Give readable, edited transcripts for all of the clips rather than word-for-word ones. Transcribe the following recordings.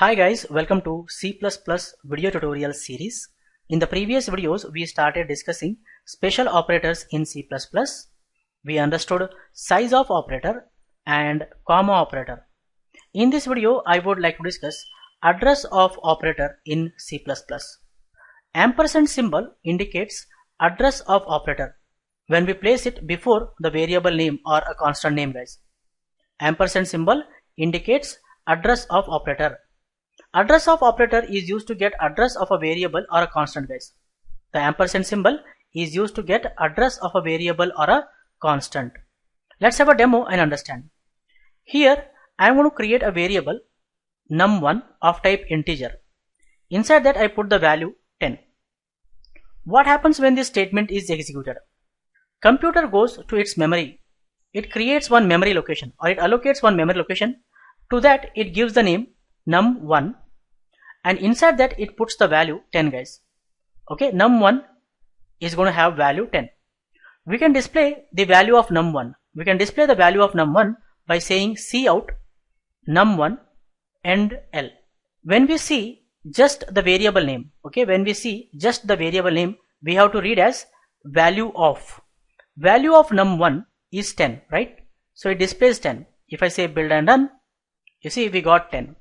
Hi guys, welcome to C++ video tutorial series. In the previous videos, we started discussing special operators in C++. We understood size of operator and comma operator. In this video, I would like to discuss address of operator in C++. Ampersand symbol indicates address of operator when we place it before the variable name or a constant name, guys. Ampersand symbol indicates address of operator. Address of operator is used to get address of a variable or a constant, guys. The ampersand symbol is used to get address of a variable or a constant. Let's have a demo and understand. Here I am going to create a variable num1 of type integer. Inside that I put the value 10. What happens when this statement is executed? Computer goes to its memory. It creates one memory location, or it allocates one memory location. To that it gives the name num1, and inside that it puts the value 10, guys. Okay, num1 is going to have value 10. We can display the value of num1. We can display the value of num1 by saying cout num1 end L. When we see just the variable name, okay, when we see just the variable name, we have to read as value of num1 is 10, right? So it displays 10. If I say build and run, you see we got 10.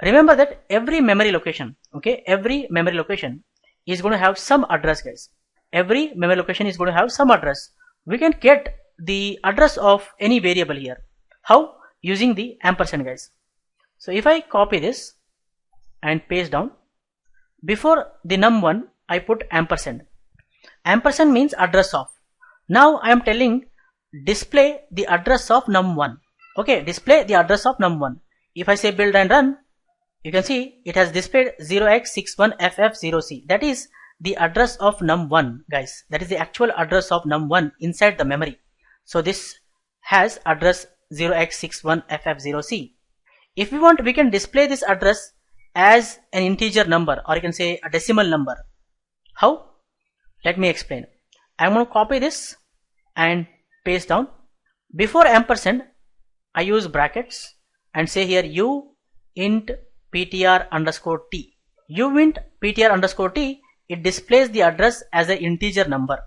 Remember that every memory location, okay, every memory location is going to have some address, guys. Every memory location is going to have some address. We can get the address of any variable here. How? Using the ampersand, guys. So if I copy this and paste down, before the num1 I put ampersand. Ampersand means address of. Now I am telling display the address of num1. Okay, display the address of num1. If I say build and run, you can see it has displayed 0x61ff0c. That is the address of num1, guys. That is the actual address of num1 inside the memory. So this has address 0x61ff0c. If we want, we can display this address as an integer number, or you can say a decimal number. How? Let me explain. I'm going to copy this and paste down. Before ampersand, I use brackets and say here u int ptr underscore t. U int ptr underscore t, it displays the address as an integer number.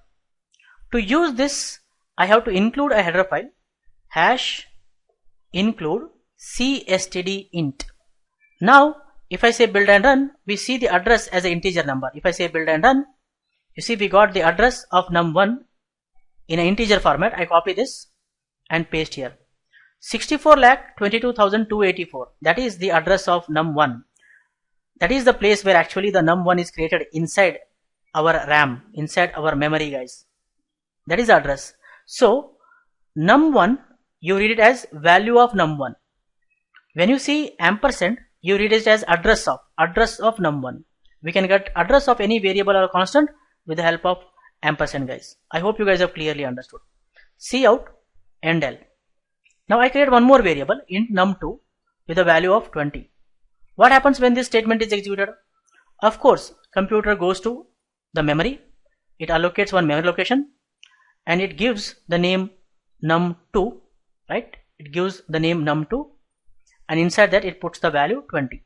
To use this, I have to include a header file hash include cstd int. Now if I say build and run, we see the address as an integer number. If I say build and run, you see we got the address of num1 in an integer format. I copy this and paste here. 64,22,284. That is the address of num1. That is the place where actually the num1 is created inside our RAM, inside our memory, guys. That is the address. So num1, you read it as value of num1. When you see ampersand, you read it as address of num1. We can get address of any variable or constant with the help of ampersand, guys. I hope you guys have clearly understood. Cout end L. Now I create one more variable int num2 with a value of 20. What happens when this statement is executed? Of course, computer goes to the memory. It allocates one memory location and it gives the name num2, right? It gives the name num2, and inside that it puts the value 20.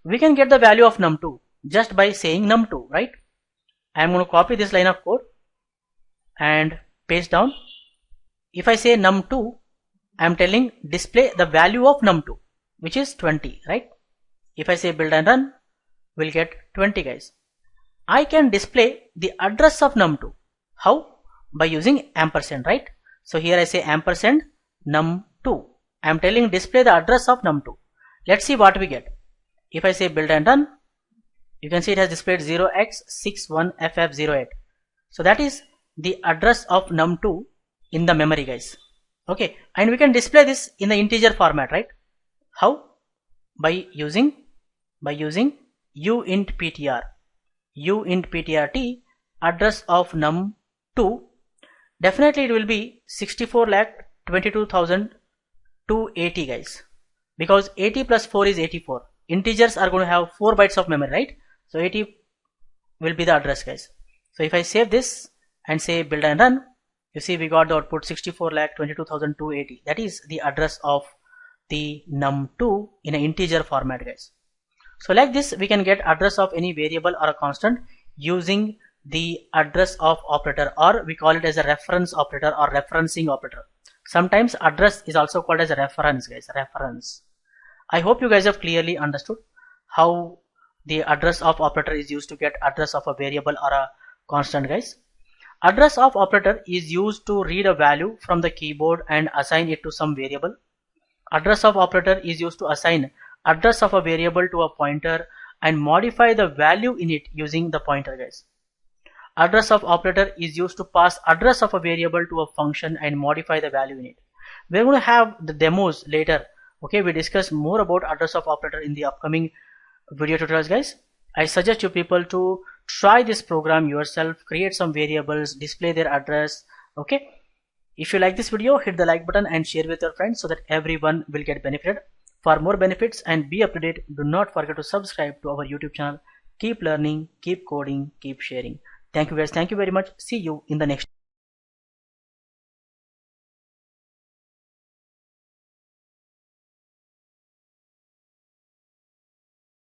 We can get the value of num2 just by saying num2, right? I am going to copy this line of code and paste down. If I say num2, I am telling display the value of num2, which is 20, right? If I say build and run, we'll get 20, guys. I can display the address of num2. How? By using ampersand, right? So here I say ampersand num2. I am telling display the address of num2. Let's see what we get. If I say build and run, you can see it has displayed 0x61ff08. So that is the address of num2 in the memory, guys. Okay, and we can display this in the integer format, right? How? By using u int ptr t address of num2. Definitely it will be 64,22,280, guys, because 80 plus 4 is 84. Integers are going to have 4 bytes of memory, right? So 80 will be the address, guys. So if I save this and say build and run, you see we got the output 64,22,280. That is the address of the num2 in an integer format, guys. So like this, we can get address of any variable or a constant using the address of operator, or we call it as a reference operator or referencing operator. Sometimes address is also called as a reference, guys, reference. I hope you guys have clearly understood how the address of operator is used to get address of a variable or a constant, guys. Address of operator is used to read a value from the keyboard and assign it to some variable. Address of operator is used to assign address of a variable to a pointer and modify the value in it using the pointer, guys. Address of operator is used to pass address of a variable to a function and modify the value in it. We're going to have the demos later. Okay, we discuss more about address of operator in the upcoming video tutorials, guys. I suggest you people to try this program yourself, create some variables, display their address. Okay, if you like this video, hit the like button and share with your friends so that everyone will get benefited. For more benefits and be up to date, do not forget to subscribe to our YouTube channel. Keep learning, keep coding, keep sharing. Thank you guys. Thank you very much. See you in the next